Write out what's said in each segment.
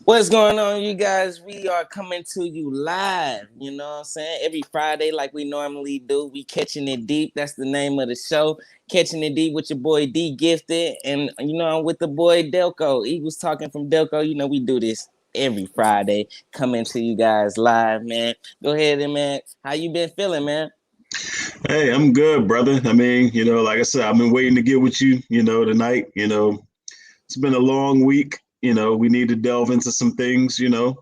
What's going on, you guys? We are coming to you live, you know what I'm saying? Every Friday, like we normally do. We catching it deep. That's the name of the show. Catching it deep with your boy D Gifted. And I'm with the boy Delco. He was talking from Delco. We do this every Friday, coming to you guys live, man. Go ahead and man. How you been feeling, man? Hey, I'm good, brother. Like I said, I've been waiting to get with you, tonight. It's been a long week. We need to delve into some things. But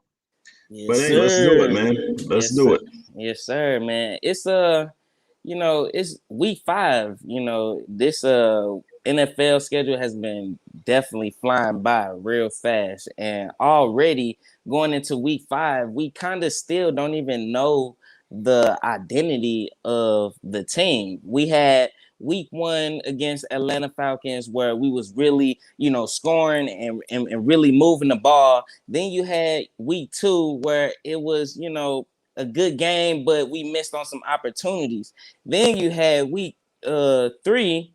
Yes, hey, let's do it, sir. man. Let's Yes, do sir. it. Yes, sir, man. It's week 5. This NFL schedule has been definitely flying by real fast. And already going into week 5, we kind of still don't even know the identity of the team. We had week 1 against Atlanta Falcons where we was really, scoring and really moving the ball. Then you had week 2 where it was, a good game, but we missed on some opportunities. Then you had week 3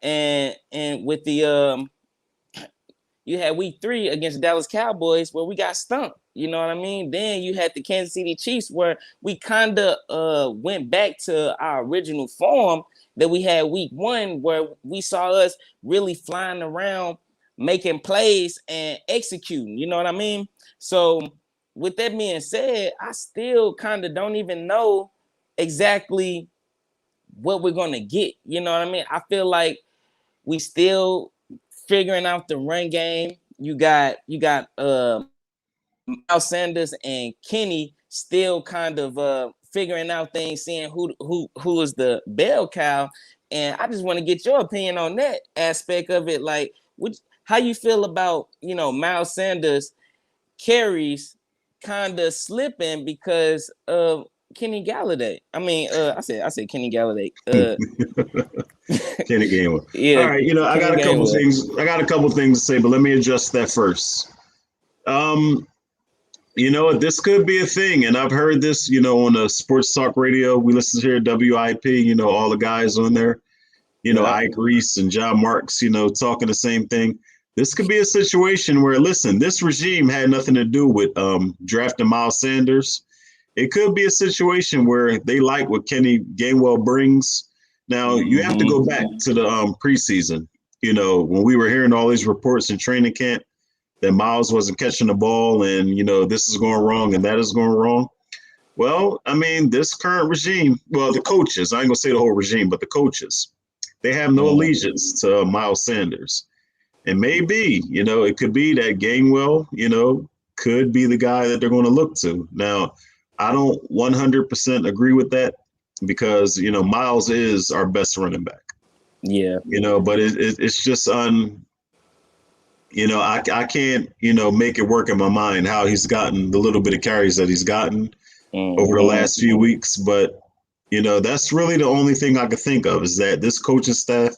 and with the you had week 3 against Dallas Cowboys where we got stumped. You know what I mean? Then you had the Kansas City Chiefs where we kind of went back to our original form that we had week 1, where we saw us really flying around, making plays and executing. You know what I mean? So with that being said, I still kind of don't even know exactly what we're gonna get. You know what I mean? I feel like we still figuring out the run game. You got Miles Sanders and Kenny still kind of figuring out things, seeing who is the bell cow. And I just want to get your opinion on that aspect of it. Like, how you feel about Miles Sanders carries kind of slipping because of Kenny Galladay. I said Kenny Galladay. Kenny Gainwell. All Yeah, right, I got Kenny a couple Gainwell. things. I got a couple things to say, but let me address that first. Um, you know what? This could be a thing, and I've heard this, on the sports talk radio. We listen to here at WIP. All the guys on there. Yeah. Ike Reese and John Marks, talking the same thing. This could be a situation where, listen, this regime had nothing to do with drafting Miles Sanders. It could be a situation where they like what Kenny Gainwell brings. Now, you have to go back Mm-hmm. to the preseason, when we were hearing all these reports in training camp that Miles wasn't catching the ball and, this is going wrong and that is going wrong. Well, I mean, this current regime, well, the coaches, I ain't going to say the whole regime, but the coaches, they have no allegiance to Miles Sanders. And maybe, it could be that Gainwell, could be the guy that they're going to look to. Now, I don't 100% agree with that because, Miles is our best running back, Yeah. but it's just I can't, make it work in my mind how he's gotten the little bit of carries that he's gotten over the Mm-hmm. last few weeks. But, that's really the only thing I could think of is that this coaching staff,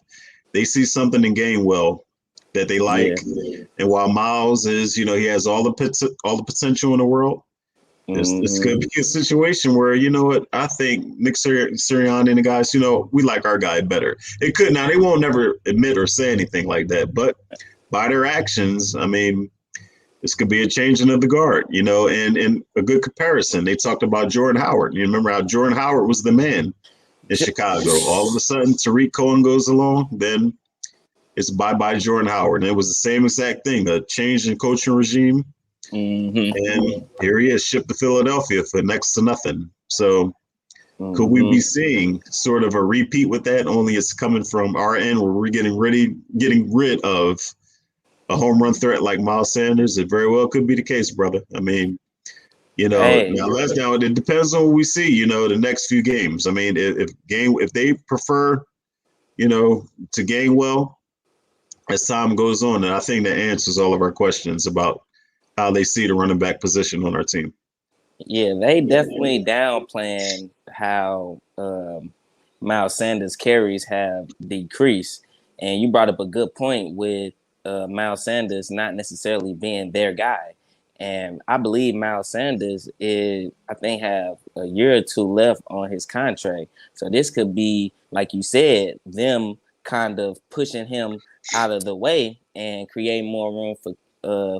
they see something in Gainwell that they Yeah. like. And while Miles is, he has all the potential in the world, this could Mm-hmm. be a situation where, what, I think Nick Sirianni and the guys, we like our guy better. It could now, they won't never admit or say anything like that, but by their actions, I mean, this could be a changing of the guard, and a good comparison. They talked about Jordan Howard. You remember how Jordan Howard was the man in Chicago. All of a sudden, Tariq Cohen goes along, then it's bye-bye Jordan Howard. And it was the same exact thing, a change in coaching regime. Mm-hmm. And here he is, shipped to Philadelphia for next to nothing. So could we be Mm-hmm. seeing sort of a repeat with that? Only it's coming from our end where we're getting rid of a home run threat like Miles Sanders. It very well could be the case, brother. I mean, Hey. now it depends on what we see, the next few games. I mean, if they prefer, to game well as time goes on, and I think that answers all of our questions about how they see the running back position on our team. Yeah, they definitely downplaying how Miles Sanders carries have decreased. And you brought up a good point with Miles Sanders not necessarily being their guy. And I believe Miles Sanders is, I think, have a year or two left on his contract. So this could be, like you said, them kind of pushing him out of the way and create more room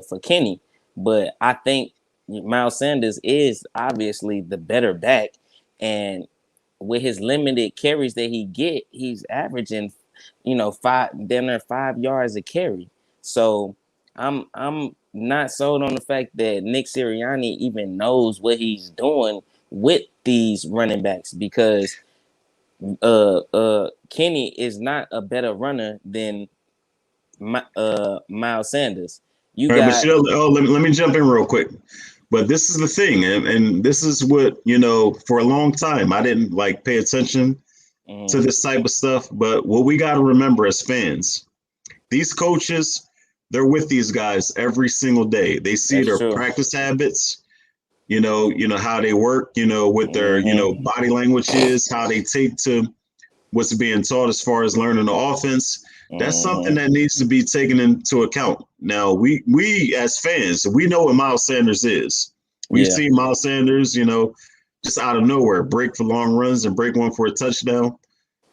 for Kenny. But I think Miles Sanders is obviously the better back, and with his limited carries that he's averaging, 5 yards a carry. So I'm not sold on the fact that Nick Sirianni even knows what he's doing with these running backs, because Kenny is not a better runner than Miles Sanders. You All right, but got let me jump in real quick. But this is the thing, and this is what, for a long time I didn't like pay attention to this type of stuff. But what we got to remember as fans, these coaches, they're with these guys every single day. They see that's their true. practice habits, how they work, with their, body language is, how they take to what's being taught as far as learning the offense. That's something that needs to be taken into account. Now, we as fans, we know what Miles Sanders is. We've Yeah. seen Miles Sanders, just out of nowhere, break for long runs and break one for a touchdown.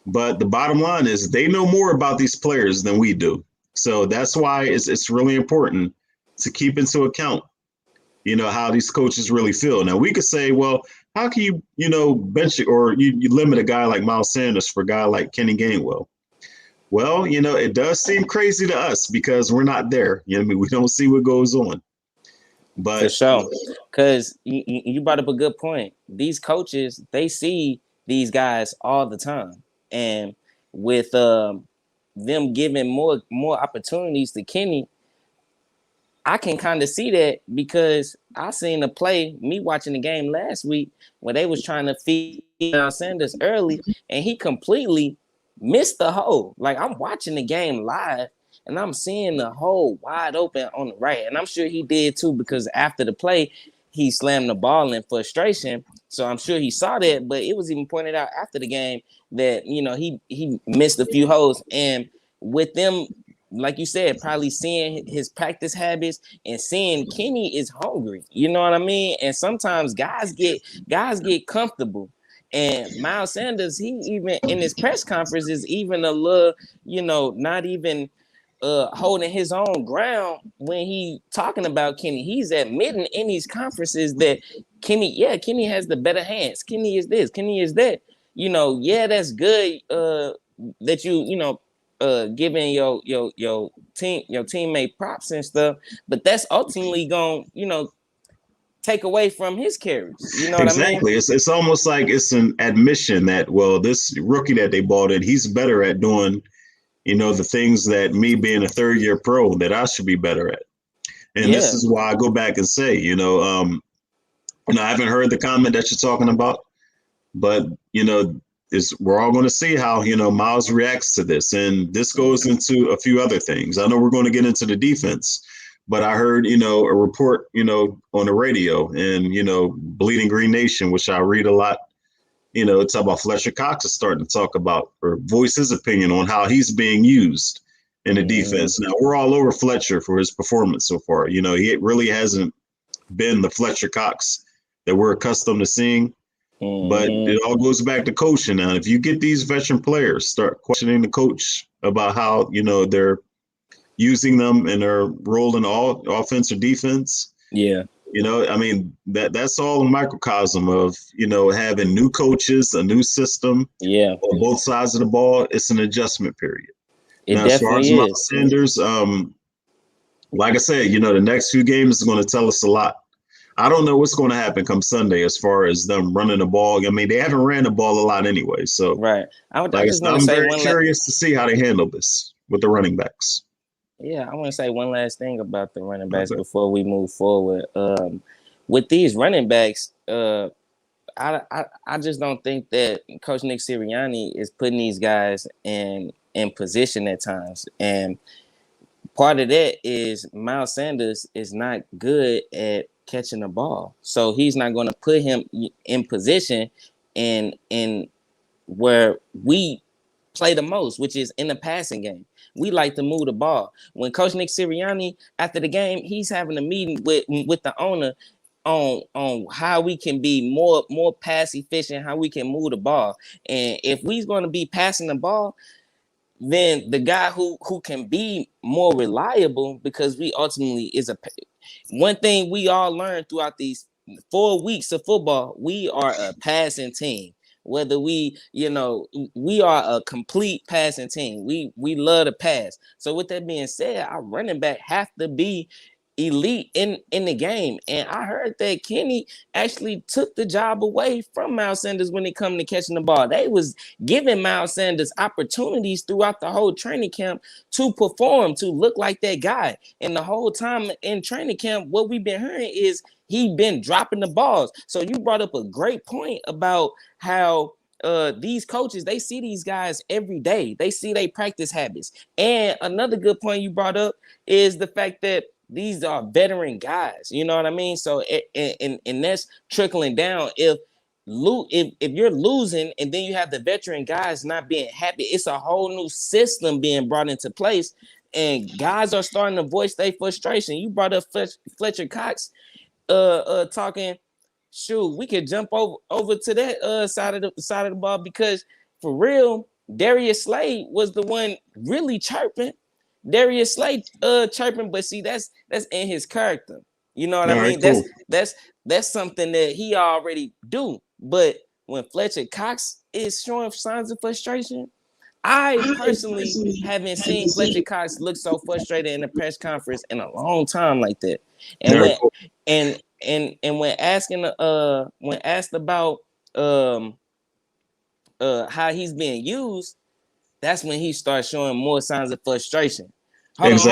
But the bottom line is they know more about these players than we do. So that's why it's really important to keep into account, how these coaches really feel. Now, we could say, well, how can you, bench it, or you limit a guy like Miles Sanders for a guy like Kenny Gainwell? Well, it does seem crazy to us because we're not there. We don't see what goes on. But for sure, because you brought up a good point. These coaches, they see these guys all the time, and with them giving more opportunities to Kenny, I can kind of see that, because I seen a play, me watching the game last week, where they was trying to feed Sanders early, and he completely missed the hole. Like, I'm watching the game live, and I'm seeing the hole wide open on the right, and I'm sure he did too, because after the play, he slammed the ball in frustration. So I'm sure he saw that, but it was even pointed out after the game that he missed a few holes, and with them, like you said, probably seeing his practice habits and seeing Kenny is hungry. You know what I mean? And sometimes guys get comfortable. And Miles Sanders, he even in his press conference is even a little, not even holding his own ground when he talking about Kenny. He's admitting in these conferences that Kenny has the better hands. Kenny is this, Kenny is that. That's good that giving your teammate props and stuff, but that's ultimately going take away from his carries. You know what I mean? exactly, it's almost like it's an admission that, well, this rookie that they bought in, he's better at doing, the things that me being a third year pro that I should be better at. And this Yeah. is why I go back and say, I haven't heard the comment that you're talking about, but we're all going to see how Miles reacts to this, and this goes into a few other things. I know we're going to get into the defense, but I heard a report on the radio, and Bleeding Green Nation, which I read a lot. It's about Fletcher Cox is starting to talk about or voice his opinion on how he's being used in the defense. Now, we're all over Fletcher for his performance so far. He really hasn't been the Fletcher Cox that we're accustomed to seeing. But it all goes back to coaching. Now, if you get these veteran players start questioning the coach about how they're using them in their role in all offense or defense, I mean that's all a microcosm of having new coaches, a new system, on both sides of the ball. It's an adjustment period. It Now, as far as definitely Miles is. Sanders, like I said, the next few games is going to tell us a lot. I don't know what's going to happen come Sunday as far as them running the ball. I mean, they haven't ran the ball a lot anyway. So, Right. I just want to I'm say very curious to see how they handle this with the running backs. I want to say one last thing about the running backs Okay. before we move forward. With these running backs, I just don't think that Coach Nick Sirianni is putting these guys in position at times, and part of that is Miles Sanders is not good at catching the ball, so he's not going to put him in position in where we play the most, which is in the passing game. We like to move the ball. When Coach Nick Sirianni, after the game, he's having a meeting with the owner on how we can be more pass efficient, how we can move the ball. And if we're going to be passing the ball, then the guy who can be more reliable, because we ultimately one thing we all learned throughout these 4 weeks of football, we are a passing team. Whether we are a complete passing team. We love to pass. So with that being said, our running back have to be elite in the game. And I heard that Kenny actually took the job away from Miles Sanders when it come to catching the ball. They was giving Miles Sanders opportunities throughout the whole training camp to perform, to look like that guy. And the whole time in training camp, what we've been hearing is he been dropping the balls. So you brought up a great point about how these coaches, they see these guys every day. They see their practice habits. And another good point you brought up is the fact that these are veteran guys, you know what I mean? So and that's trickling down. If you're losing and then you have the veteran guys not being happy, it's a whole new system being brought into place, and guys are starting to voice their frustration. You brought up Fletcher Cox talking. Shoot, we could jump over to that side of the ball, because for real, Darius Slade was the one really chirping. Darius Slade chirping, but see, that's in his character. You know what I mean? Cool. That's something that he already do. But when Fletcher Cox is showing signs of frustration, I personally haven't seen Fletcher Cox look so frustrated in a press conference in a long time like that. And when asked about how he's being used, that's when he starts showing more signs of frustration. Hold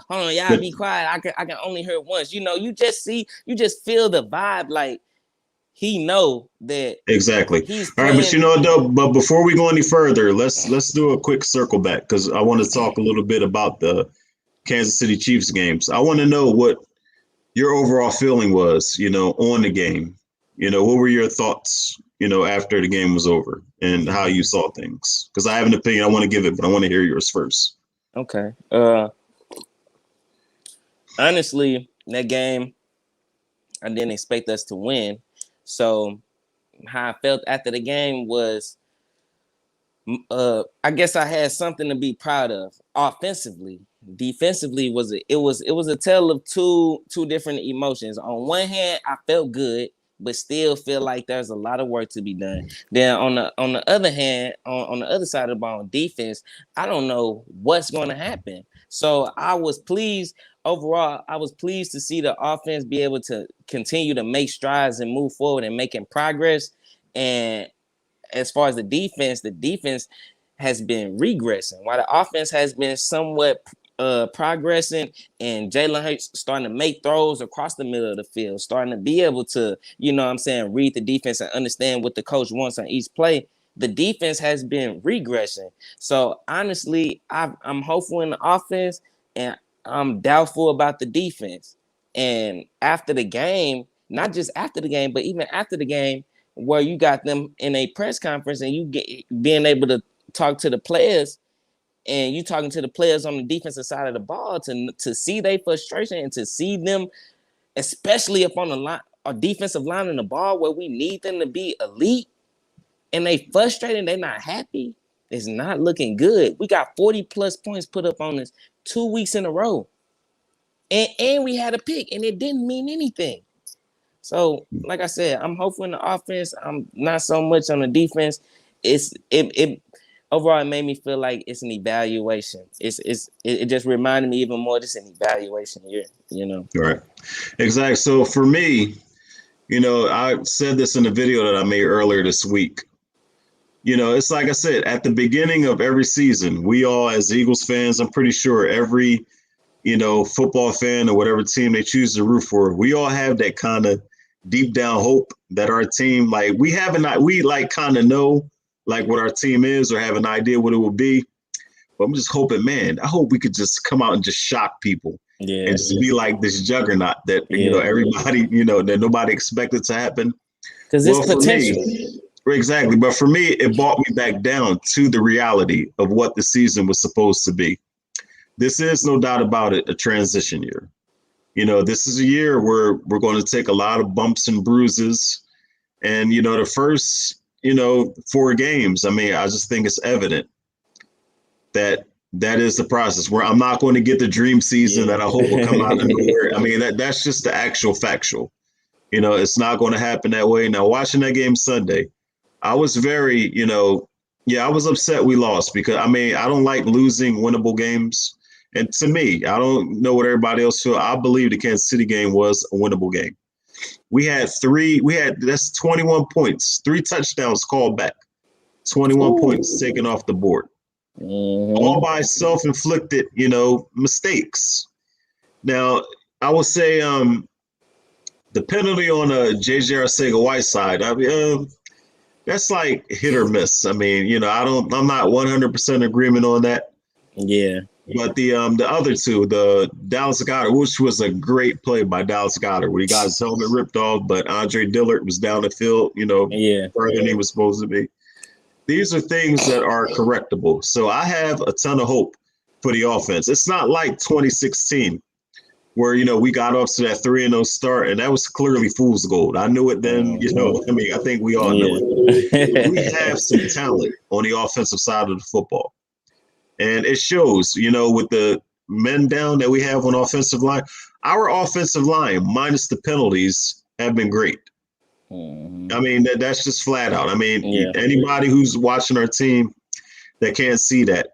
on, y'all be quiet. I can only hear it once. You just feel the vibe, like he know that exactly. He's all right, but though, but before we go any further, let's do a quick circle back, because I want to talk a little bit about the Kansas City Chiefs games. I want to know what your overall feeling was, on the game. What were your thoughts, after the game was over, and how you saw things? Because I have an opinion. I want to give it, but I want to hear yours first. Okay. Honestly, that game, I didn't expect us to win. So how I felt after the game was, I guess I had something to be proud of. Offensively, defensively it was a tale of two different emotions. On one hand, I felt good, but still feel like there's a lot of work to be done. Then on the other hand, on the other side of the ball, on defense, I don't know what's going to happen. So I was pleased. Overall, I was pleased to see the offense be able to continue to make strides and move forward and making progress. And as far as the defense has been regressing, while the offense has been somewhat progressing, and Jalen Hurts starting to make throws across the middle of the field, starting to be able to, read the defense and understand what the coach wants on each play. The defense has been regressing. So honestly, I'm hopeful in the offense, and I'm doubtful about the defense. And after the game, not just after the game, but even after the game, where you got them in a press conference and you being able to talk to the players, and you talking to the players on the defensive side of the ball to see their frustration, and to see them, especially up on the line, our defensive line in the ball, where we need them to be elite, and they frustrated, they not happy. It's not looking good. We got 40 plus points put up on us 2 weeks in a row. And we had a pick, and it didn't mean anything. So, like I said, I'm hopeful in the offense. I'm not so much on the defense. It overall, it made me feel like it's an evaluation. It just reminded me even more, just an evaluation year, Right. Exactly. So for me, I said this in the video that I made earlier this week. It's like I said, at the beginning of every season, we all, as Eagles fans, I'm pretty sure every, football fan or whatever team they choose to root for, we all have that kind of deep down hope that our team, like we kind of know like what our team is, or have an idea what it will be. But I'm just hoping, man, I hope we could just come out and just shock people. Yeah. And just be like this juggernaut that, everybody, that nobody expected to happen. Because it's potential. Exactly. But for me, it brought me back down to the reality of what the season was supposed to be. This is, no doubt about it, a transition year. This is a year where we're going to take a lot of bumps and bruises. And, the first, 4 games, I mean, I just think it's evident that, that is the process where I'm not going to get the dream season that I hope will come out of nowhere. I mean, that's just the actual factual. It's not going to happen that way. Now, watching that game Sunday, I was very, I was upset we lost because, I mean, I don't like losing winnable games. And to me, I don't know what everybody else feel. I believe the Kansas City game was a winnable game. That's 21 points, 3 touchdowns called back, 21 points taken off the board. All by self-inflicted, mistakes. Now, I would say the penalty on J.J. Arcega-Whiteside, I mean, that's like hit or miss. I mean, I'm not 100% agreement on that. Yeah. But the other two, the Dallas Goedert, which was a great play by Dallas Goedert, where he got his helmet ripped off, but Andre Dillard was down the field, further than he was supposed to be. These are things that are correctable. So I have a ton of hope for the offense. It's not like 2016 where, we got off to that 3-0 start, and that was clearly fool's gold. I knew it then, I mean, I think we all knew it. We have some talent on the offensive side of the football. And it shows, with the men down that we have on offensive line. Our offensive line, minus the penalties, have been great. I mean, that's just flat out. I mean, anybody who's watching our team that can't see that,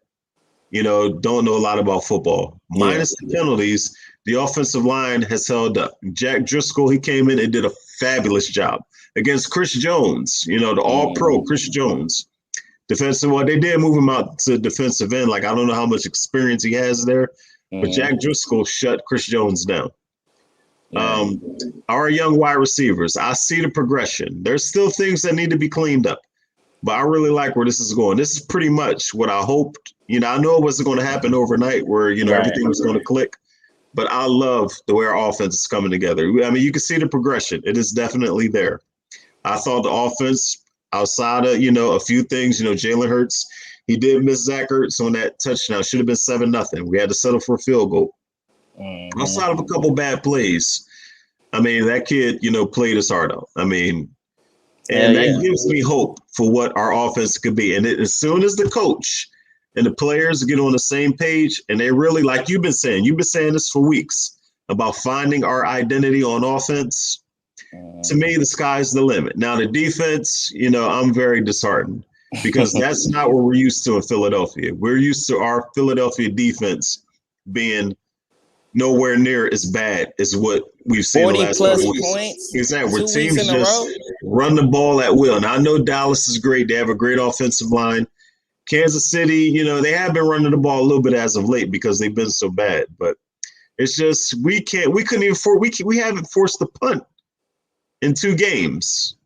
don't know a lot about football. Minus the penalties, the offensive line has held up. Jack Driscoll, he came in and did a fabulous job against Chris Jones, the all-pro Chris Jones. Defensive, well, they did move him out to defensive end. Like, I don't know how much experience he has there, but Jack Driscoll shut Chris Jones down. Our young wide receivers, I see the progression. There's still things that need to be cleaned up, but I really like where this is going. This is pretty much what I hoped. I know it wasn't going to happen overnight where, everything was going to click, but I love the way our offense is coming together. I mean, you can see the progression. It is definitely there. I thought the offense, outside of, a few things, Jalen Hurts, he did miss Zach Ertz on that touchdown. Should have been 7-0. We had to settle for a field goal. Outside of a couple bad plays, I mean, that kid, played his heart out. I mean, and that gives me hope for what our offense could be. And as soon as the coach and the players get on the same page, and they really, like you've been saying this for weeks, about finding our identity on offense, to me, the sky's the limit. Now, the defense, I'm very disheartened because that's not what we're used to in Philadelphia. We're used to our Philadelphia defense being nowhere near as bad as what we've seen the last couple weeks. 40 plus points. Exactly. Where teams just run the ball at will. Now, I know Dallas is great. They have a great offensive line. Kansas City, they have been running the ball a little bit as of late because they've been so bad. But it's just we haven't forced the punt in 2 games.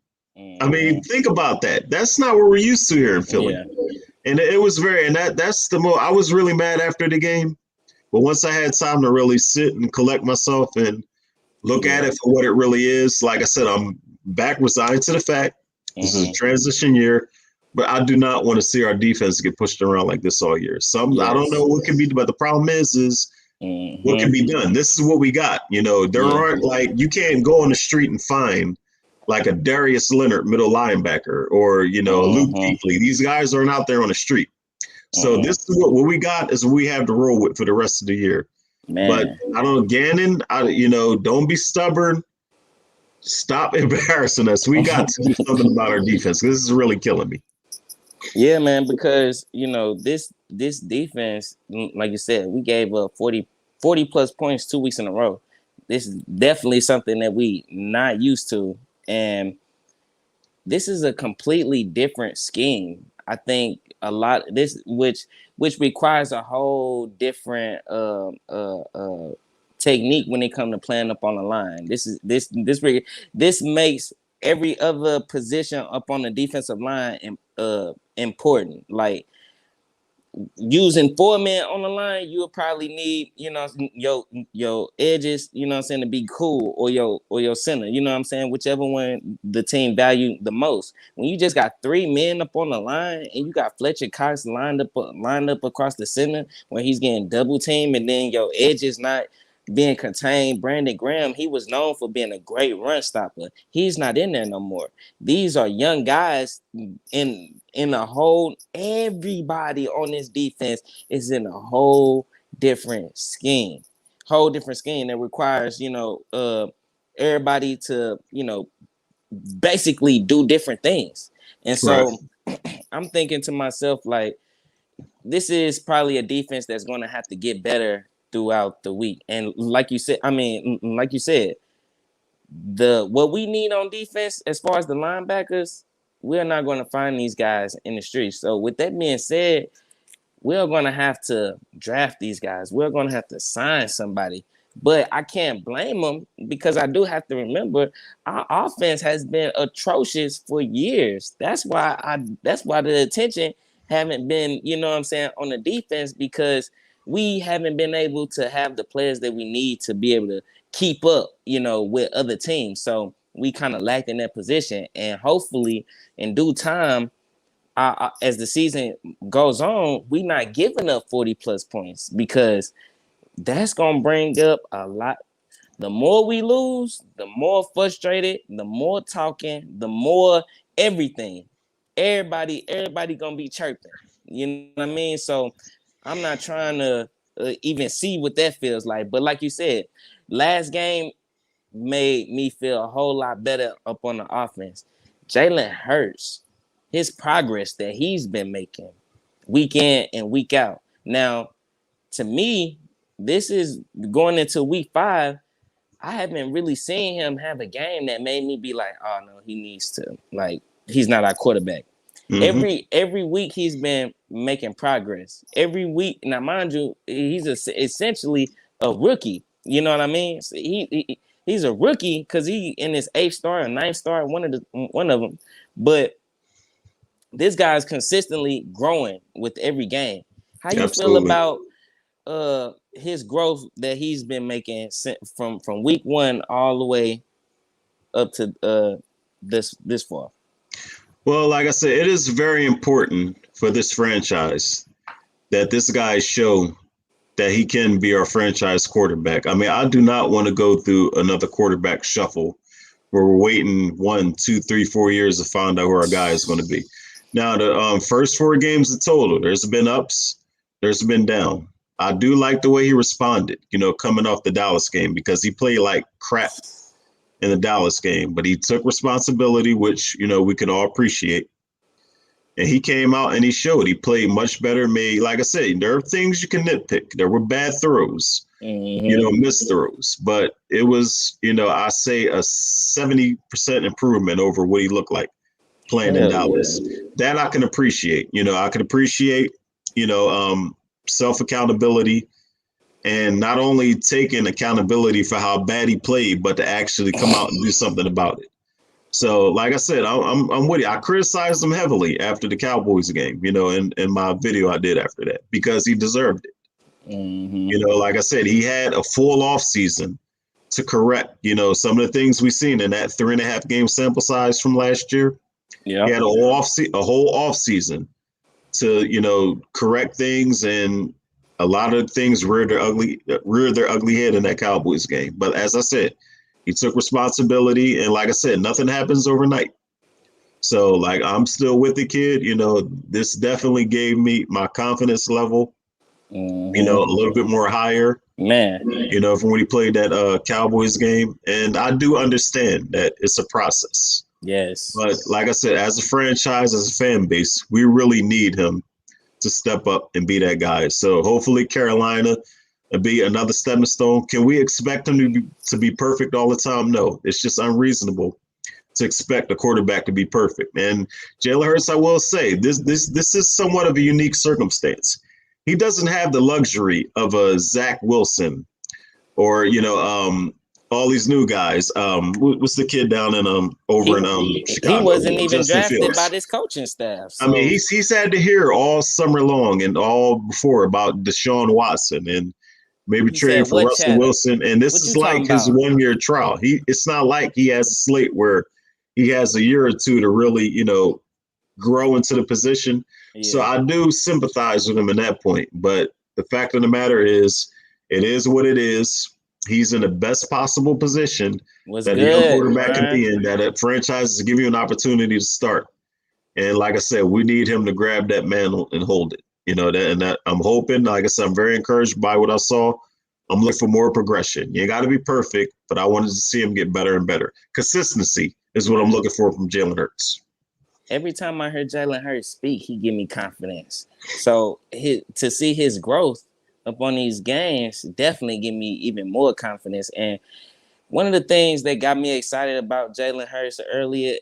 I mean, think about that. That's not what we're used to here in Philly. And it was that's the most. I was really mad after the game, but once I had time to really sit and collect myself and look at it for what it really is, like I said, I'm back resigned to the fact this is a transition year, but I do not want to see our defense get pushed around like this all year. I don't know what can be, but the problem is what can be done. This is what we got. There aren't you can't go on the street and find like a Darius Leonard middle linebacker or, Luke Kuechly. These guys aren't out there on the street. So this is what we got is what we have to roll with for the rest of the year. Man. But I don't know, Gannon, don't be stubborn. Stop embarrassing us. We got to do something about our defense. This is really killing me. Yeah, man, because, this defense, like you said, we gave up 40 plus points 2 weeks in a row. This is definitely something that we not used to. And this is a completely different scheme. I think a lot this which requires a whole different technique when it comes to playing up on the line. This makes every other position up on the defensive line important. Like using 4 men on the line, you will probably need, your edges, to be cool, or your center, whichever one the team value the most. When you just got 3 men up on the line and you got Fletcher Cox lined up across the center when he's getting double teamed, and then your edge is not being contained. Brandon Graham, he was known for being a great run stopper. He's not in there no more. These are young guys in a whole. Everybody on this defense is in a whole different scheme. Whole different scheme that requires, everybody to, basically do different things. And Right. so I'm thinking to myself, like, this is probably a defense that's going to have to get better throughout the week. And like you said, the what we need on defense as far as the linebackers, we're not going to find these guys in the streets. So with that being said, we're going to have to draft these guys. We're going to have to sign somebody. But I can't blame them because I do have to remember our offense has been atrocious for years. That's why the attention haven't been, on the defense, because we haven't been able to have the players that we need to be able to keep up, with other teams. So we kind of lacked in that position. And hopefully in due time, as the season goes on, we not giving up 40 plus points, because that's gonna bring up a lot. The more we lose, the more frustrated, the more talking, the more everything. Everybody gonna be chirping. You know what I mean? So I'm not trying to even see what that feels like. But like you said, last game made me feel a whole lot better up on the offense. Jalen Hurts, his progress that he's been making week in and week out. Now, to me, this is going into week 5. I haven't really seen him have a game that made me be like, oh no, he needs to, like, he's not our quarterback. Mm-hmm. Every week he's been making progress. Every week, now mind you, he's essentially a rookie. You know what I mean? So he's a rookie because he in his 8th start or 9th start, one of them. But this guy's consistently growing with every game. How you feel Absolutely. about his growth that he's been making from week 1 all the way up to this far? Well, like I said, it is very important for this franchise that this guy show that he can be our franchise quarterback. I mean, I do not want to go through another quarterback shuffle where we're waiting 1, 2, 3, 4 years to find out who our guy is going to be. Now, the first 4 games in total, there's been ups, there's been down. I do like the way he responded, coming off the Dallas game, because he played like crap in the Dallas game, but he took responsibility, which, we can all appreciate. And he came out and he showed he played much better. Like I said, there are things you can nitpick. There were bad throws, missed throws, but it was, I say a 70% improvement over what he looked like playing in Dallas. Yeah. That I can appreciate. I can appreciate, self accountability, and not only taking accountability for how bad he played, but to actually come out and do something about it. So, like I said, I'm with you. I criticized him heavily after the Cowboys game, in my video I did after that, because he deserved it. Mm-hmm. Like I said, he had a full off season to correct, some of the things we've seen in that 3.5 game sample size from last year. Yeah. He had a whole off season to, correct things, and a lot of things reared their ugly head in that Cowboys game. But as I said, he took responsibility, and like I said, nothing happens overnight. So, like, I'm still with the kid. This definitely gave me my confidence level, a little bit more higher, man. From when he played that Cowboys game. And I do understand that it's a process. Yes. But like I said, as a franchise, as a fan base, we really need him to step up and be that guy. So hopefully Carolina will be another stepping stone. Can we expect him to be perfect all the time? No, it's just unreasonable to expect a quarterback to be perfect. And Jalen Hurts, I will say, this is somewhat of a unique circumstance. He doesn't have the luxury of a Zach Wilson or, all these new guys. What's the kid down in over in Chicago? He wasn't even Justin drafted Fields. by this coaching staff. So. I mean, he's had to hear all summer long and all before about Deshaun Watson and maybe trading for Russell Wilson. And this is like his 1-year trial. It's not like he has a slate where he has a year or two to really, grow into the position. Yeah. So I do sympathize with him in that point. But the fact of the matter is, it is what it is. he's in the best possible position Was that a young good, quarterback can Brian. be in, that a franchise is give you an opportunity to start. And like I said, we need him to grab that mantle and hold it. That I'm hoping, like I said, I'm very encouraged by what I saw. I'm looking for more progression. You got to be perfect, but I wanted to see him get better and better. Consistency is what I'm looking for from Jalen Hurts. Every time I heard Jalen Hurts speak, he give me confidence. So to see his growth up on these games definitely give me even more confidence. And one of the things that got me excited about Jalen Hurts earlier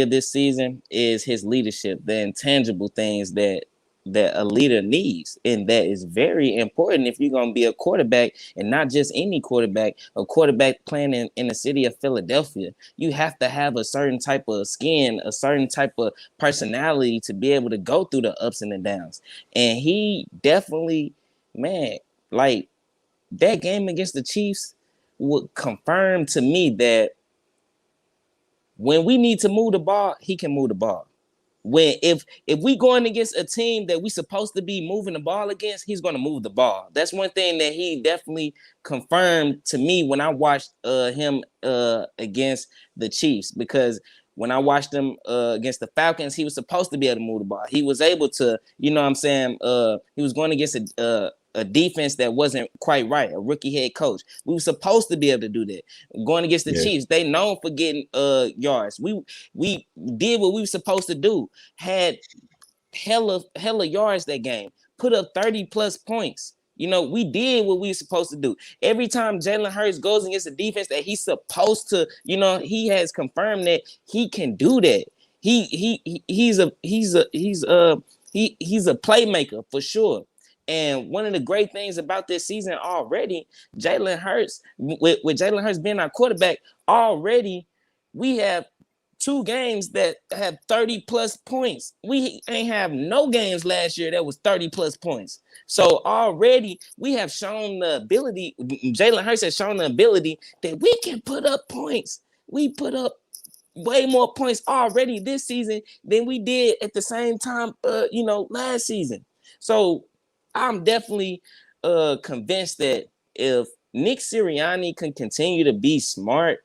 this season is his leadership, the intangible things that a leader needs, and that is very important if you're going to be a quarterback, and not just any quarterback, a quarterback playing in the city of Philadelphia. You have to have a certain type of skin, a certain type of personality to be able to go through the ups and the downs. And he definitely, man, like that game against the Chiefs would confirm to me that when we need to move the ball, he can move the ball. When if we going against a team that we supposed to be moving the ball against, he's going to move the ball. That's one thing that he definitely confirmed to me when I watched him against the Chiefs, because when I watched him against the Falcons, he was supposed to be able to move the ball. He was able to, you know what I'm saying, he was going against a defense that wasn't quite right, a rookie head coach. We were supposed to be able to do that. Going against the Chiefs, they known for getting yards. We did what we were supposed to do. Had hella yards that game. Put up 30 plus points. We did what we were supposed to do. Every time Jalen Hurts goes against a defense that he's supposed to, he has confirmed that he can do that. He's a playmaker for sure. And one of the great things about this season already, Jalen Hurts, with Jalen Hurts being our quarterback, already we have 2 games that have 30 plus points. We ain't have no games last year that was 30 plus points. So already we have shown the ability, Jalen Hurts has shown the ability that we can put up points. We put up way more points already this season than we did at the same time, last season. So I'm definitely convinced that if Nick Sirianni can continue to be smart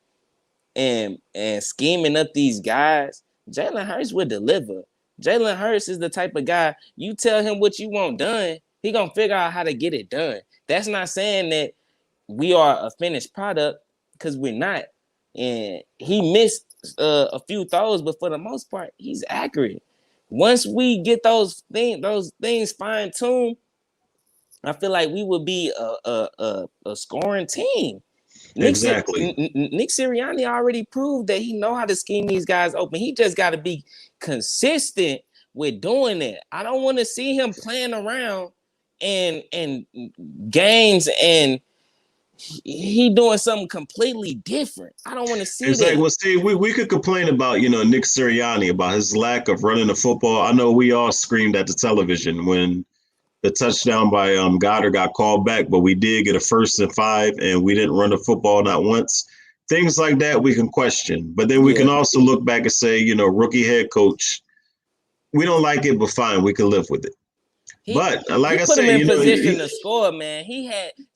and scheming up these guys, Jalen Hurts will deliver. Jalen Hurts is the type of guy, you tell him what you want done, he gonna figure out how to get it done. That's not saying that we are a finished product, because we're not. And he missed a few throws, but for the most part, he's accurate. Once we get those things fine-tuned, I feel like we would be a scoring team. Nick Exactly. Sirianni already proved that he know how to scheme these guys open. He just got to be consistent with doing that. I don't want to see him playing around and games and he doing something completely different. I don't want to see Exactly. that. Well, see, we could complain about, Nick Sirianni, about his lack of running the football. I know we all screamed at the television when the touchdown by Goddard got called back, but we did get a 1st and 5, and we didn't run the football not once. Things like that we can question, but then we can also look back and say, rookie head coach, we don't like it, but fine, we can live with it. But like I put him said, in position to score, man.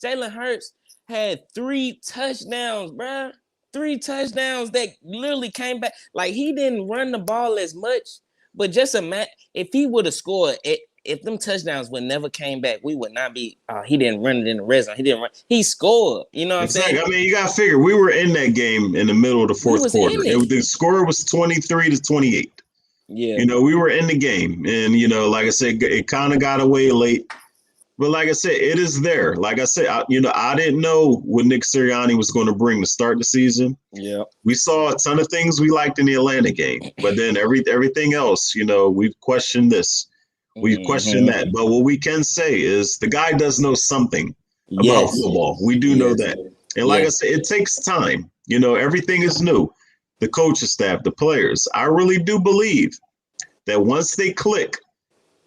Jalen Hurts had 3 touchdowns, bro. 3 touchdowns that literally came back. Like, he didn't run the ball as much, but just imagine if he would have scored it. If them touchdowns would never came back, we would not be. He didn't run it in the red zone. He didn't run. He scored. You know what I'm saying? I mean, you got to figure we were in that game in the middle of the 4th quarter. The score was 23-28. Yeah. We were in the game, and like I said, it kind of got away late. But like I said, it is there. Like I said, I didn't know what Nick Sirianni was going to bring to start the season. Yeah. We saw a ton of things we liked in the Atlanta game, but then everything else, we've questioned this. We've questioned that. But what we can say is the guy does know something about football. We do know that. And like I said, it takes time. Everything is new. The coaching staff, the players. I really do believe that once they click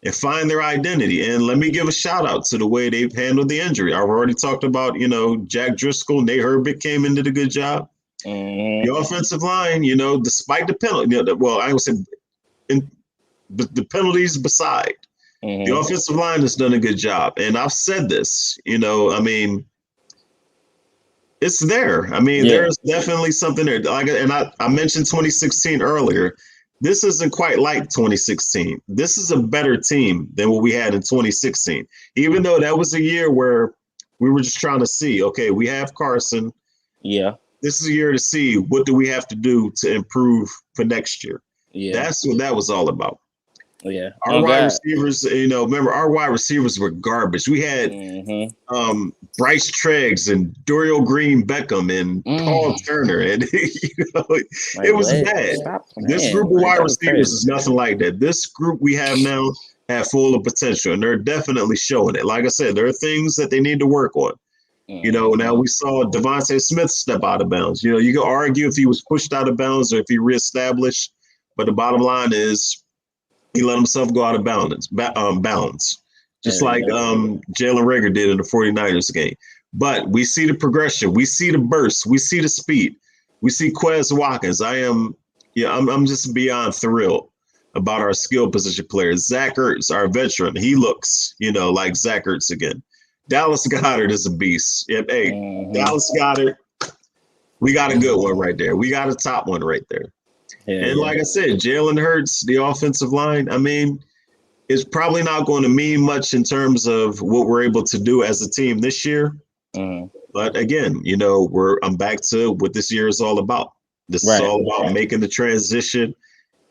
and find their identity, and let me give a shout out to the way they've handled the injury. I've already talked about, Jack Driscoll, Nate Herbert came in, did a good job. The offensive line, despite the penalty, I would say the penalties beside, the offensive line has done a good job. And I've said this, It's there. I mean, Yeah, there's definitely something there. I mentioned 2016 earlier. This isn't quite like 2016. This is a better team than what we had in 2016. Even though that was a year where we were just trying to see, okay, we have Carson. yeah, This is a year to see what do we have to do to improve for next year. yeah, That's what that was all about. yeah. Our On wide God. receivers, remember our wide receivers were garbage. We had Mm-hmm. Bryce Treggs and Dorial Green Beckham and Paul Turner, and Like it was what? bad. Stop This playing. group of Like wide that was receivers crazy. is nothing like that. This group we have now have full of potential, and they're definitely showing it. Like I said, there are things that they need to work on. Now Mm-hmm. we saw Devontae Smith step out of bounds. You can argue if he was pushed out of bounds or if he reestablished, but the bottom line is he let himself go out of bounds, just Yeah, like yeah. Jalen Rager did in the 49ers game. But we see the progression, we see the burst, we see the speed, we see Quez Watkins. I'm just beyond thrilled about our skill position players. Zach Ertz, our veteran, he looks, like Zach Ertz again. Dallas Goedert is a beast. Hey, Mm-hmm. Dallas Goedert, we got a good one right there. We got a top one right there. Yeah, And yeah. like I said, Jalen Hurts, the offensive line, I mean, it's probably not going to mean much in terms of what we're able to do as a team this year. Mm-hmm. But again, I'm back to what this year is all about. This is Right. all about making the transition.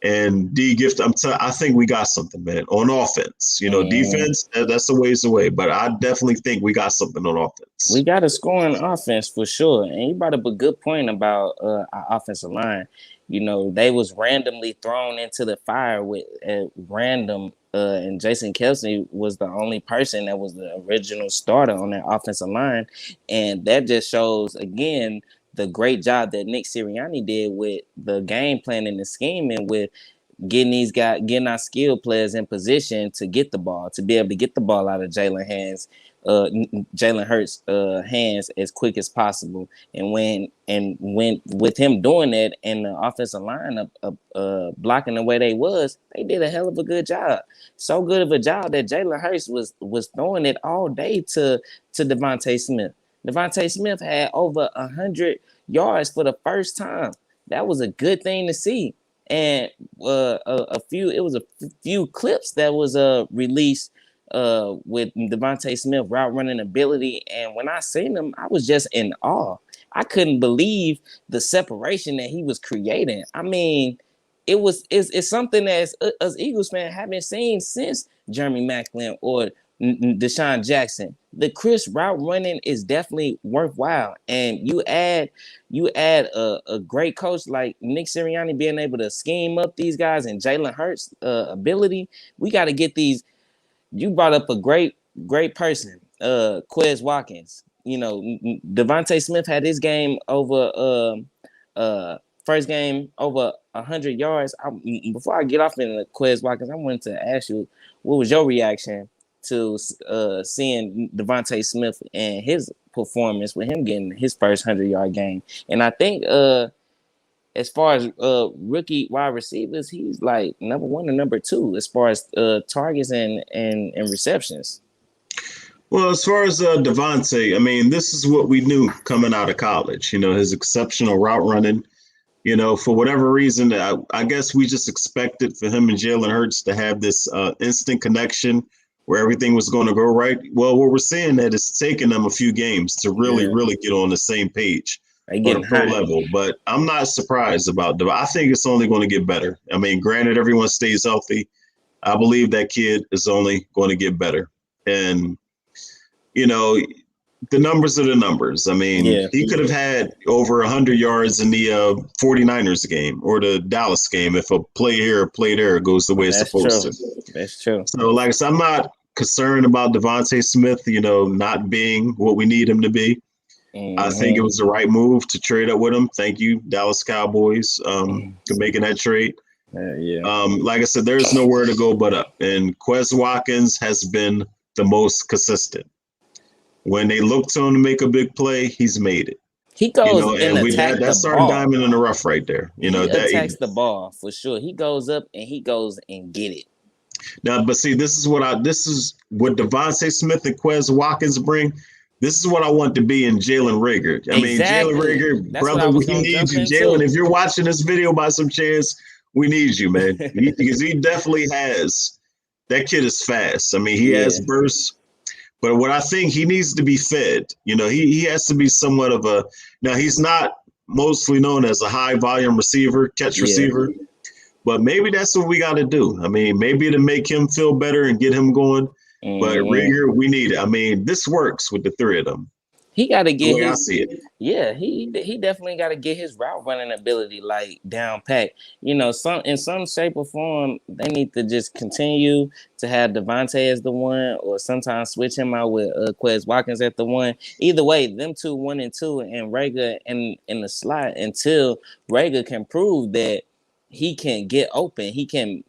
And D-Gift, I think we got something, man, on offense. Mm-hmm. Defense, that's a ways away. But I definitely think we got something on We offense. got a scoring offense for sure. And you brought up a good point about our offensive line. They was randomly thrown into the fire with random and Jason Kelsey was the only person that was the original starter on that offensive line. And that just shows again the great job that Nick Sirianni did with the game plan and the scheming with getting our skill players in position to get the ball, to be able to get the ball out of Jalen Hurts hands as quick as possible. And when with him doing that and the offensive line blocking the way they did a hell of a good job. So good of a job that Jalen Hurts was throwing it all day to Devontae Smith. Devontae Smith had over 100 yards for the first time. That was a good thing to see. And it was a few clips that was released with Devontae Smith route running ability, and when I seen him, I was just in awe. I couldn't believe the separation that he was creating. I mean, it's something that as Eagles fan haven't seen since Jeremy Maclin or Deshaun Jackson. The Chris route running is definitely worthwhile, and you add a great coach like Nick Sirianni being able to scheme up these guys and Jalen Hurts' ability. We got to get these. You brought up a great person, Quez Watkins. Devontae Smith had his game over first game over 100 yards. Before I get off in the Quez Watkins, I wanted to ask you, what was your reaction to seeing Devontae Smith and his performance with him getting his first 100-yard game? And I think as far as rookie wide receivers, he's like number one and number two as far as targets and receptions. Well, as far as Devontae, I mean, this is what we knew coming out of college. His exceptional route running. For whatever reason, I guess we just expected for him and Jalen Hurts to have this instant connection where everything was going to go right. Well, what we're seeing that it's taken them a few games to really, Yeah, really get on the same page they on a getting pro hot. level. But I'm not surprised about I think it's only going to get better. I mean, granted, everyone stays healthy. I believe that kid is only going to get better. And you know, the numbers are the numbers. I mean, Yeah, he could have had over 100 yards in the 49ers game or the Dallas game if a play here, a play there goes the way it's that's supposed true. to. That's true. So, like I said, I'm not concerned about Devontae Smith, not being what we need him to be. I think it Mm-hmm. was the right move to trade up with him. Thank you, Dallas Cowboys, for making that trade. Yeah. Like I said, there's nowhere to go but up. And Quez Watkins has been the most consistent. When they look to him to make a big play, he's made it. He goes and And we attack the that's our ball. diamond in the rough right there. He attacks the ball for sure. He goes up and he goes and get it. Now, but see, this is what Devontae Smith and Quez Watkins bring. This is what I want to be in Jalen Reagor. I mean, Jalen Exactly. Reagor, That's what I brother, we was gonna need jump you. Jalen, into. if you're watching this video by some chance, we need you, man. Because he definitely has. That kid is fast. I mean, he has Yeah, bursts. But what I think he needs to be fed, he has to be somewhat of a. Now, he's not mostly known as a high volume receiver, catch yeah. receiver, but maybe that's what we got to do. I mean, maybe to make him feel better and get him going. But Hmm. Rager, we need it. I mean, this works with the three of them, He got to the get way I his. see it. Yeah, he definitely got to get his route running ability like down pat. You know, some in some shape or form, they need to just continue to have Devontae as the one, or sometimes switch him out with Quez Watkins at the one. Either way, them two, 1 and 2, and Rager in the slot until Rager can prove that he can get open. He can,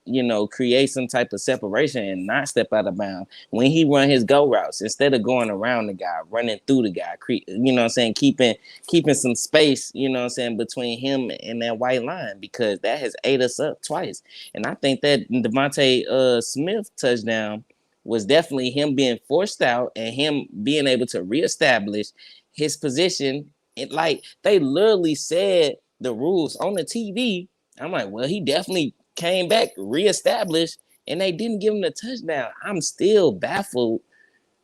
create some type of separation and not step out of bounds when he run his go routes instead of going around the guy, running through the guy. You know what I'm saying? Keeping some space, you know what I'm saying, between him and that white line, because that has ate us up twice. And I think that Devontae Smith touchdown was definitely him being forced out and him being able to reestablish his position. It, like, they literally said the rules on the TV. I'm like, well, he definitely came back, reestablished, and they didn't give him the touchdown. I'm still baffled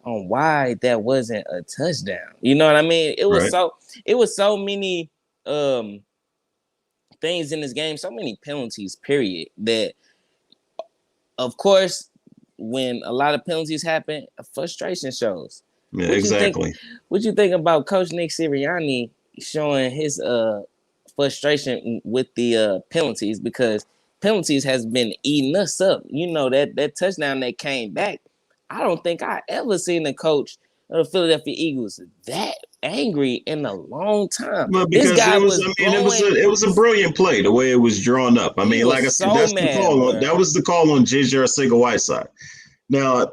on why that wasn't a touchdown. You know what I mean? Right. It was so many um things in this game, so many penalties, period, that of course when a lot of penalties happen, frustration shows. Yeah, What you think exactly. what you think about Coach Nick Sirianni showing his frustration with the penalties, because penalties has been eating us up. You know, that touchdown that came back. I don't think I ever seen a coach of the Philadelphia Eagles that angry in a long time. Well, This because guy it was, was I mean, it was a blowing. it was a brilliant play the way it was drawn up. I He mean, like I was said, so that's the mad, call. bro. That was the call on JJ Arcega-Whiteside. Now,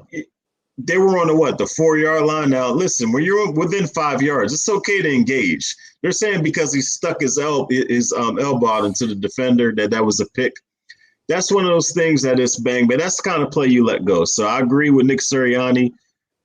they were on the 4 yard line. Now, listen, when you're within 5 yards, it's okay to engage. They're saying because he stuck his elbow out into the defender that was a pick. That's one of those things that is bang, but that's the kind of play you let go. So I agree with Nick Sirianni.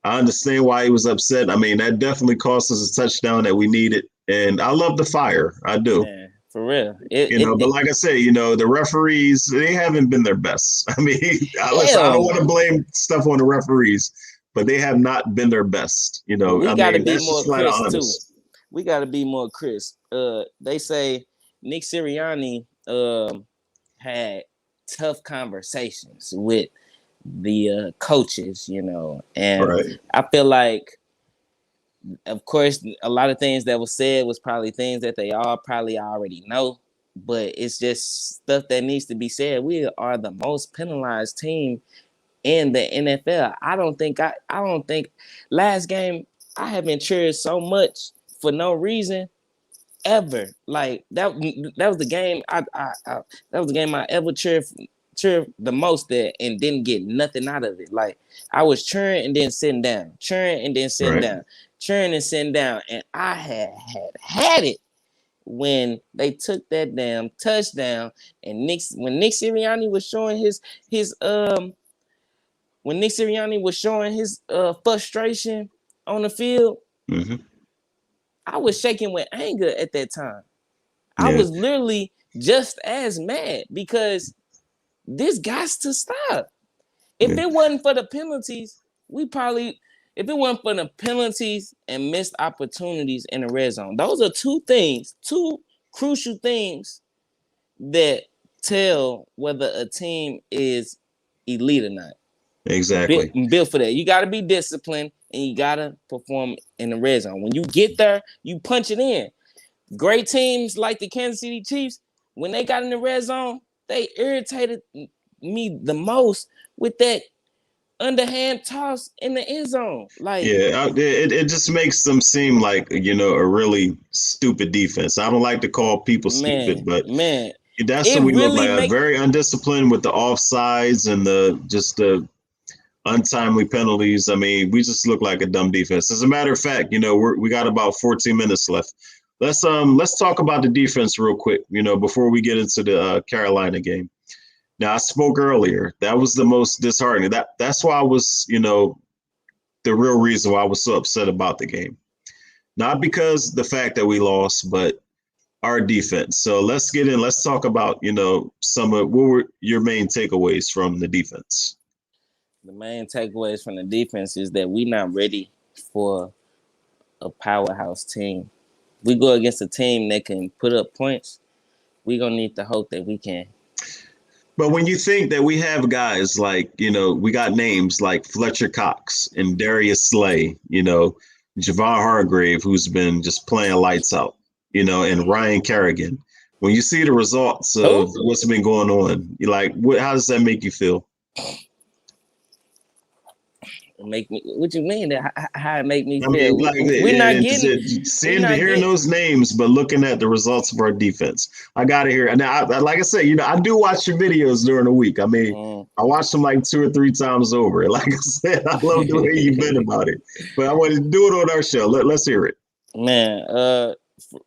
I understand why he was upset. I mean, that definitely cost us a touchdown that we needed. And I love the fire. I do. Man, for real. It, it, But it like I say, the referees, they haven't been their best. I mean, listen, I hell don't want to no. blame stuff on the referees, but they have not been their best. But we I gotta mean, be that's more just flat out crisp too. honest. We gotta be more crisp. They say Nick Sirianni had tough conversations with the coaches, and Right. I feel like, of course, a lot of things that was said was probably things that they all probably already know, but it's just stuff that needs to be said. We are the most penalized team in the NFL. I don't think last game I haven't cheered so much for no reason ever. Like that was the game that was the game I ever cheered the most at and didn't get nothing out of it. Like, I was cheering and then sitting down, cheering and then sitting Right. down, cheering and sitting down, and I had it when they took that damn touchdown. And when Nick Sirianni was showing his when Nick Sirianni was showing his frustration on the field, Mm-hmm. I was shaking with anger at that time. I Yeah. was literally just as mad because this got to stop. If Yeah. it wasn't for the penalties, if it wasn't for the penalties and missed opportunities in the red zone, those are two crucial things that tell whether a team is elite or not. Exactly. Built for that. You got to be disciplined and you got to perform in the red zone. When you get there, you punch it in. Great teams like the Kansas City Chiefs, when they got in the red zone, they irritated me the most with that underhand toss in the end zone. Like, Yeah. It just makes them seem like, a really stupid defense. I don't like to call people stupid, but man, that's what it we look really like. make Very undisciplined with the offsides and the untimely penalties. I mean, we just look like a dumb defense. As a matter of fact, we got about 14 minutes left. Let's talk about the defense real quick. Before we get into the Carolina game. Now, I spoke earlier. That was the most disheartening. That's why I was, the the real reason why I was so upset about the game. Not because the fact that we lost, but our defense. So let's get in. Let's talk about, some of what were your main takeaways from the defense. The main takeaways from the defense is that we're not ready for a powerhouse team. We go against a team that can put up points. We're going to need to hope that we can. But when you think that we have guys like, we got names like Fletcher Cox and Darius Slay, Javon Hargrave, who's been just playing lights out, and Ryan Kerrigan. When you see the results of what's been going on, you're like, how does that make you feel? Make me. What you mean? How it make me feel? We're not getting hearing those names, but looking at the results of our defense. I gotta hear. Now, like I said, I do watch your videos during the week. I mean, I watch them like 2 or 3 times over. Like I said, I love the way you've been about it. But I want to do it on our show. Let's hear it. Man,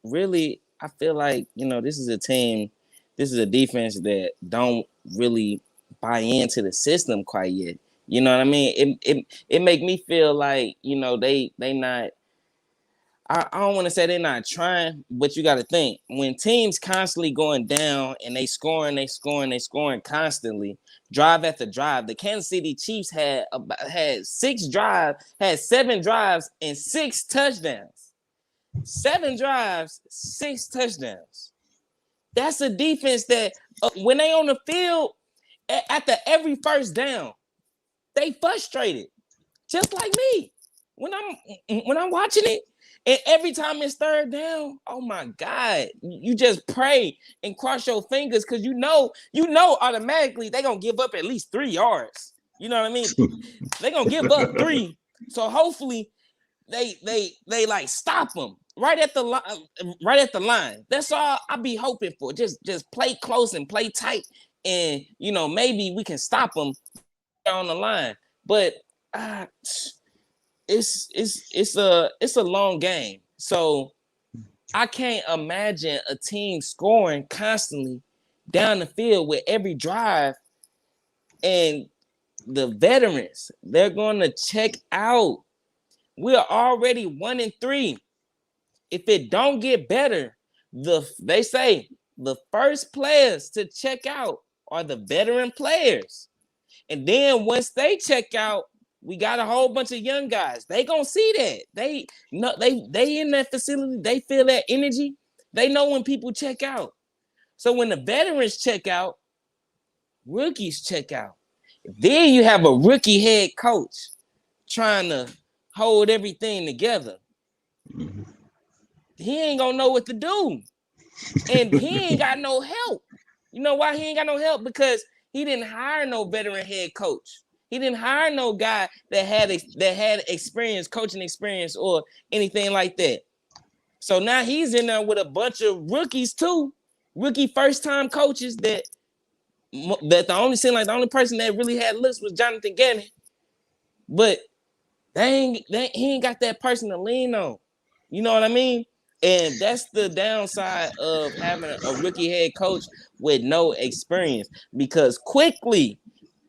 really, I feel like this is a team, this is a defense that don't really buy into the system quite yet. You know what I mean? It make me feel like, they not, I don't want to say they're not trying, but you got to think when teams constantly going down and they scoring constantly, drive after drive. The Kansas City Chiefs had 7 drives and 6 touchdowns. 7 drives, 6 touchdowns. That's a defense that when they on the field after every first down, they frustrated, just like me. When I'm watching it, and every time it's 3rd down, oh my God, you just pray and cross your fingers because you know automatically they're gonna give up at least 3 yards. You know what I mean? They're gonna give up 3. So hopefully they like stop them right at the line. That's all I be hoping for. Just play close and play tight, and maybe we can stop them on the line. But it's a long game, so I can't imagine a team scoring constantly down the field with every drive, and the veterans, they're going to check out. We're already 1-3. If it don't get better, they say the first players to check out are the veteran players. And then once they check out, we got a whole bunch of young guys. They gonna see that. They in that facility. They feel that energy. They know when people check out. So when the veterans check out, rookies check out. Then you have a rookie head coach trying to hold everything together. He ain't gonna know what to do, and he ain't got no help. You know why he ain't got no help? Because he didn't hire no veteran head coach. He didn't hire no guy that had experience, coaching experience, or anything like that. So now he's in there with a bunch of rookies too, rookie first-time coaches that the only person that really had looks was Jonathan Gannon. But he ain't got that person to lean on. You know what I mean? And that's the downside of having a rookie head coach with no experience. Because quickly,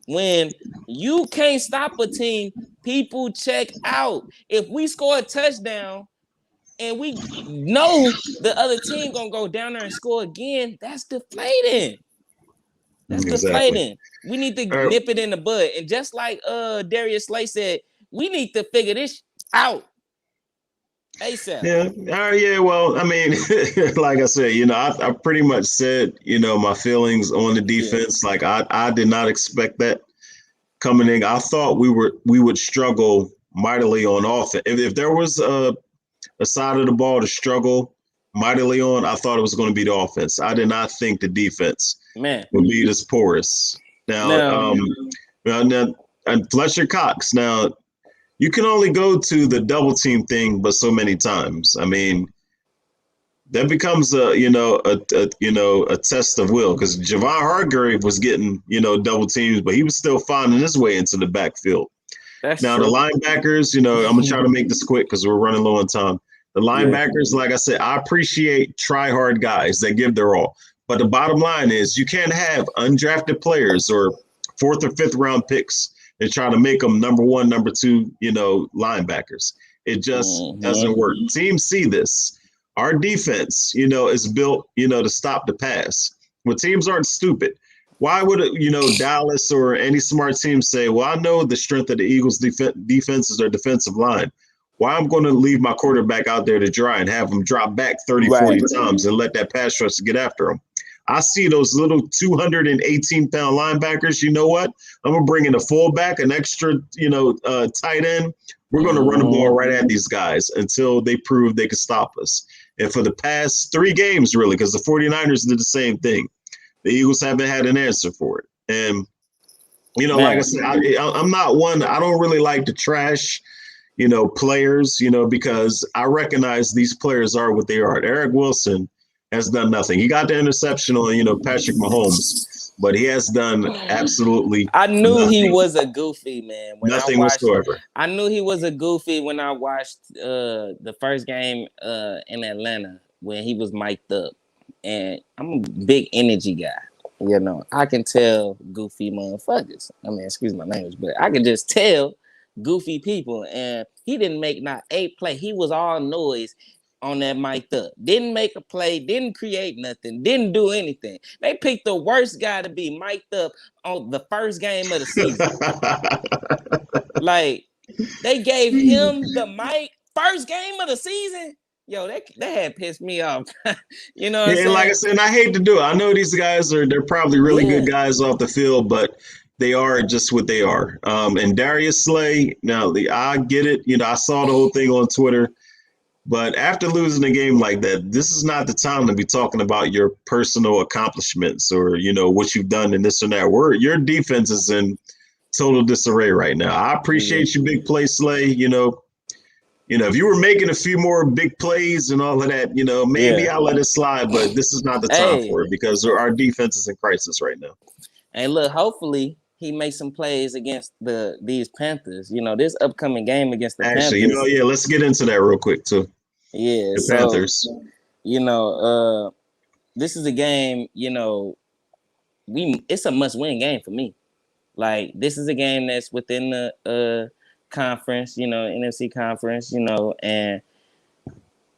when you can't stop a team, people check out. If we score a touchdown and we know the other team gonna go down there and score again, that's deflating. That's deflating. We need to nip it in the bud. And just like Darius Slay said, we need to figure this out ASAP. Yeah. Well, I mean, like I said, I pretty much said, my feelings on the defense. Yeah. Like I did not expect that coming in. I thought we would struggle mightily on offense. If there was a side of the ball to struggle mightily on, I thought it was going to be the offense. I did not think the defense would be this porous. Now, and Fletcher Cox. Now, you can only go to the double team thing, but so many times. I mean, that becomes a test of will, because Javon Hargrave was getting double teams, but he was still finding his way into the backfield. That's now true. The linebackers, I'm gonna try to make this quick because we're running low on time. The linebackers, like I said, I appreciate try-hard guys that give their all, but the bottom line is you can't have undrafted players or 4th or 5th round picks and try to make them number one, number two, linebackers. It just doesn't work. Teams see this. Our defense, is built, to stop the pass. When teams aren't stupid, why would Dallas or any smart team say, well, I know the strength of the Eagles' defense is their defensive line. Why I'm going to leave my quarterback out there to dry and have him drop back 30, 40 times and let that pass rush get after him? I see those little 218-pound linebackers. You know what? I'm going to bring in a fullback, an extra, tight end. We're going to run the ball right at these guys until they prove they can stop us. And for the past 3 games, really, because the 49ers did the same thing, the Eagles haven't had an answer for it. And, like I said, I'm not one, I don't really like to trash, players, because I recognize these players are what they are. Eric Wilson has done nothing. He got the interception on, Patrick Mahomes, but he has done absolutely I knew nothing. he was a goofy, man. Nothing whatsoever. I knew he was a goofy when I watched the first game in Atlanta when he was mic'd up. And I'm a big energy guy. I can tell goofy motherfuckers. I mean, excuse my language, but I can just tell goofy people. And he didn't make not a play. He was all noise on that mic'd up. Didn't make a play, didn't create nothing, didn't do anything. They picked the worst guy to be mic'd up on the first game of the season. Like, they gave him the mic first game of the season. Yo, that had pissed me off. You know what I'm saying? Like I said, I hate to do it. I know these guys they're probably really good guys off the field, but they are just what they are. And Darius Slay, now I get it. I saw the whole thing on Twitter. But after losing a game like that, this is not the time to be talking about your personal accomplishments or, what you've done in this or that. Your defense is in total disarray right now. I appreciate you, big play Slay. If you were making a few more big plays and all of that, maybe I'll let it slide. But this is not the time for it because our defense is in crisis right now. And look, hopefully he makes some plays against these Panthers. This upcoming game against the Panthers. Actually, let's get into that real quick too. Yeah, the Panthers. This is a game. It's a must-win game for me. Like, this is a game that's within the conference, NFC conference, and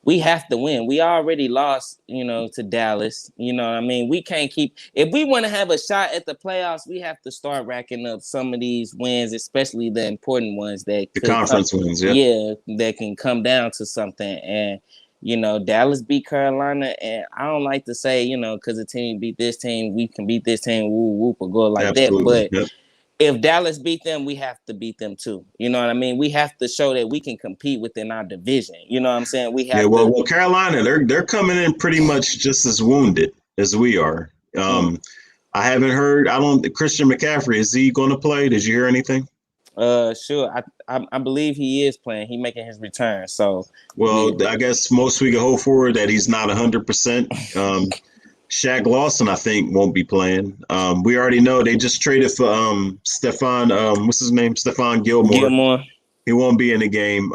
we have to win. We already lost, to Dallas. We can't keep. If we want to have a shot at the playoffs, we have to start racking up some of these wins, especially the important ones that the conference wins. That can come down to something. And Dallas beat Carolina, and I don't like to say, because the team beat this team, we can beat this team, whoop whoop, or go like Absolutely. that. But if Dallas beat them, we have to beat them too. You know what I mean? We have to show that we can compete within our division. You know what I'm saying? We have well, Carolina, they're coming in pretty much just as wounded as we are. I haven't heard. Christian McCaffrey, is he going to play? Did you hear anything? Sure. I believe he is playing. He's making his return. So, I guess most we can hope for that he's not 100%. Shaq Lawson, I think, won't be playing. We already know they just traded for Stephon. What's his name? Stephon Gilmore. He won't be in the game.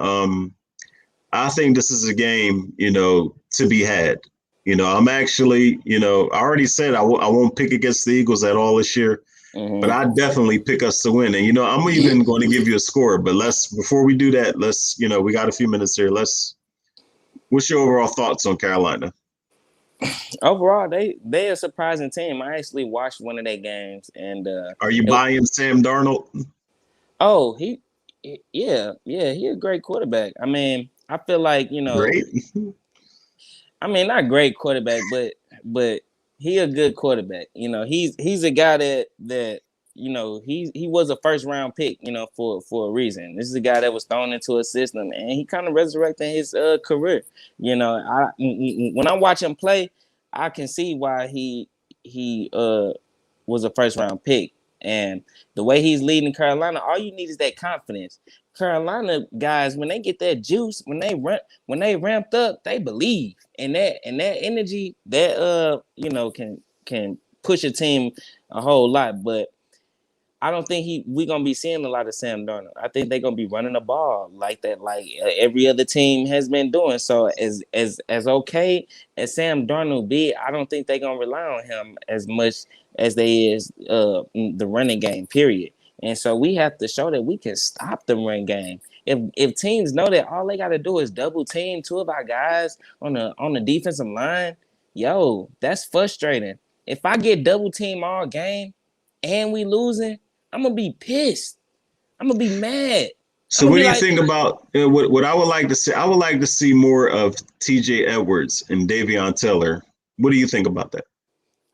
I think this is a game, to be had. I'm actually, I already said I won't pick against the Eagles at all this year, but I definitely pick us to win. And I'm even going to give you a score. But before we do that, we got a few minutes here. What's your overall thoughts on Carolina? Overall, they a surprising team. I actually watched one of their games, and are you buying Sam Darnold? Oh, he a great quarterback. I mean, I feel like great. I mean, not great quarterback, but he a good quarterback. He's a guy that he was a first round pick. For a reason. This is a guy that was thrown into a system, and he kind of resurrected his career. When I watch him play, I can see why he was a first round pick, and the way he's leading Carolina, all you need is that confidence. Carolina guys, when they get that juice, when they ramped up, they believe, and that energy that can push a team a whole lot. But I don't think we're gonna be seeing a lot of Sam Darnold. I think they're gonna be running the ball like that, like every other team has been doing. So as okay as Sam Darnold be, I don't think they're gonna rely on him as much as they is the running game. Period. And so we have to show that we can stop the run game. If teams know that all they got to do is double team two of our guys on the defensive line, yo, that's frustrating. If I get double team all game and we losing, I'm gonna be pissed. I'm gonna be mad. I'm So gonna what be do you like, think about what I would like to see? I would like to see more of T.J. Edwards and Davion Taylor. What do you think about that?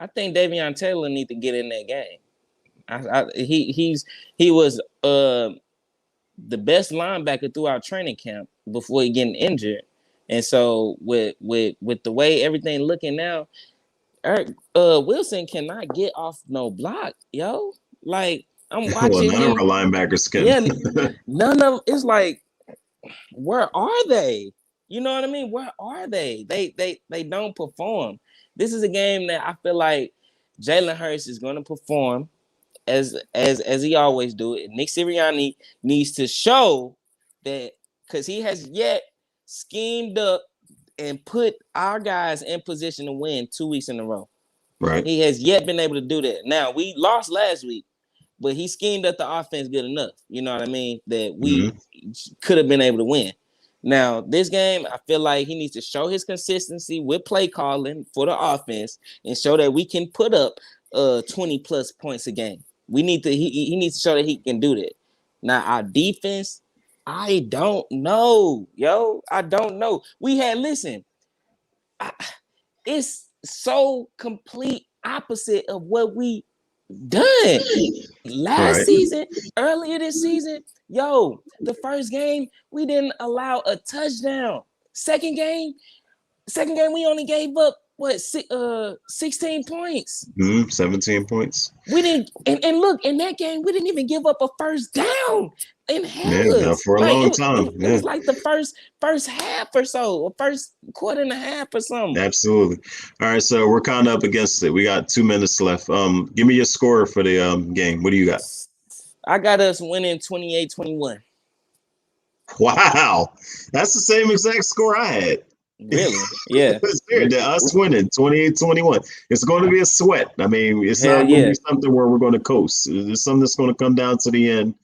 I think Davion Taylor need to get in that game. He was the best linebacker throughout training camp before he getting injured. And so with the way everything looking now, Eric Wilson cannot get off no block, yo. Like I'm Well, watching none of him. our linebackers can. Yeah, none of it's like, where are they? You know what I mean? Where are they? They don't perform. This is a game that I feel like Jalen Hurts is going to perform as he always do it. Nick Sirianni needs to show that, because he has yet schemed up and put our guys in position to win 2 weeks in a row. Right. He has yet been able to do that. Now, we lost last week, but he schemed up the offense good enough. You know what I mean? That we could have been able to win. Now, this game, I feel like he needs to show his consistency with play calling for the offense and show that we can put up 20 plus points a game. We need to he needs to show that he can do that. Now, our defense, I don't know, yo. I don't know. We had it's so complete opposite of what we done last season, earlier this season. Yo, the first game we didn't allow a touchdown. Second game we only gave up 16 points. 17 points. We didn't, and look, in that game we didn't even give up a first down in Hellas. For a like long time. It was like the first half or so, or first quarter and a half or something. Absolutely. All right, so we're kind of up against it. We got 2 minutes left. Give me your score for the game. What do you got? I got us winning 28-21. Wow, that's the same exact score I had. Really? Yeah. Us winning 28-21. It's going to be a sweat. I mean, it's Hell not going to yeah. be something where we're going to coast. It's something that's going to come down to the end,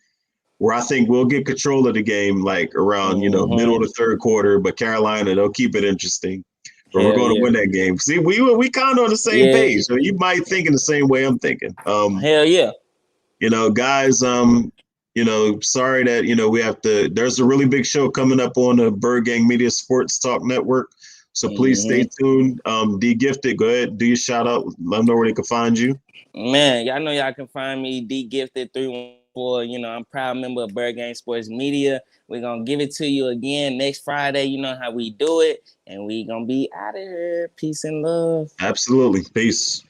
where I think we'll get control of the game, like around middle of the third quarter. But Carolina, they'll keep it interesting. But we're going to win that game. See, we kind of on the same page. So you might think in the same way I'm thinking. Hell yeah. Guys, sorry that, we have to, there's a really big show coming up on the Bird Gang Media Sports Talk Network. So please stay tuned. D Gifted, go ahead, do your shout out. Let them know where they can find you. Man, y'all know y'all can find me, D Gifted 314. I'm proud member of Bird Gang Sports Media. We're going to give it to you again next Friday. You know how we do it. And we going to be out of here. Peace and love. Absolutely. Peace.